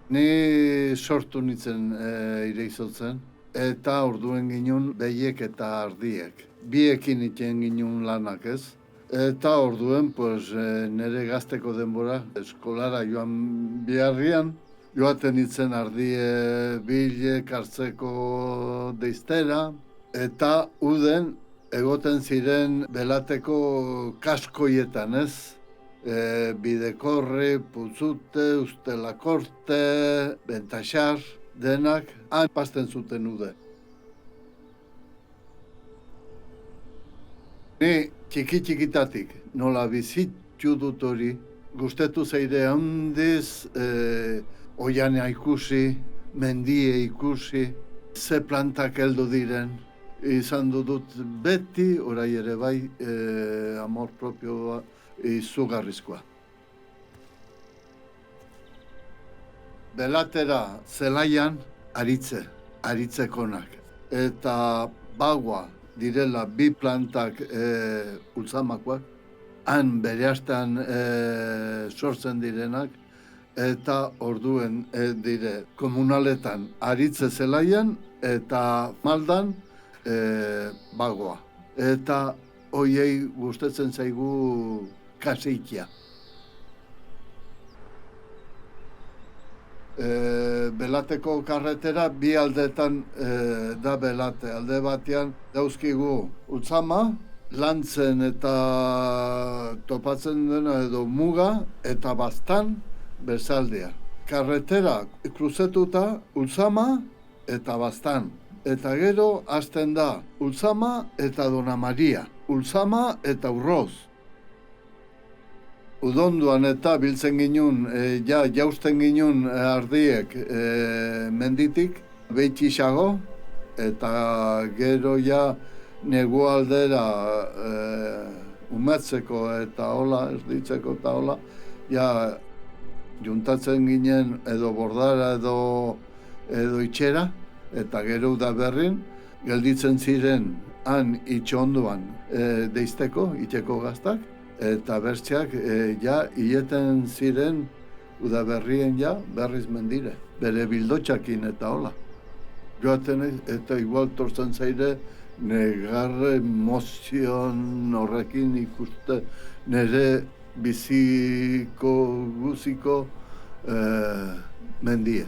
Ni sortu nintzen Ireizotzen, eta orduen ginen behiek eta ardiek. Biekin iten ginen lanak ez. Eta orduen, nire gazteko denbora, eskolara joan biharrian, joaten nintzen ardie bilek hartzeko deiztera, eta uden egoten ziren belateko kaskoietan ez. Bidekorri, Putzute, Ustelakorte, Bentaxar, denak, han pasten zuten ude. Ni txiki-txikitatik nola bizitu dut hori, gustatu zeire handiz oianea ikusi, mendie ikusi, ze plantak heldu diren. Izan dut beti, orai ere bai, amor propioa, izugarrizkoa. Belatera zelaian aritzekonak. Eta bagua direla bi plantak ultzamakoak, han bereaztan sortzen direnak, eta orduen dire komunaletan aritze zelaian eta maldan bagoa. Eta hoiei gustatzen zaigu kaseikia. Belateko karretera bi aldeetan da Belate. Alde batean dauzkigu Ultzama, Lantzen eta topatzen dena edo Muga eta Baztan bezaldea. Karretera kruzetuta Ultzama eta Baztan. Eta gero hasten da Ultzama eta Dona Maria. Ultzama eta Urroz. Udonduan eta biltzen ginen, jausten ginen ardiek menditik, behitxixago, eta gero negu aldera umetzeko eta hola, erditzeko eta hola, juntatzen ginen edo bordara edo itxera, eta gero udaberrin, gelditzen ziren han itxonduan deizteko, itxeko gaztak, eta bertxeak hileten ziren udaberrien berriz mendire, bere bildotxakin eta hola. Joaten eta igual tortzen zaire negarre emozion horrekin ikuste nire biziko guziko mendie.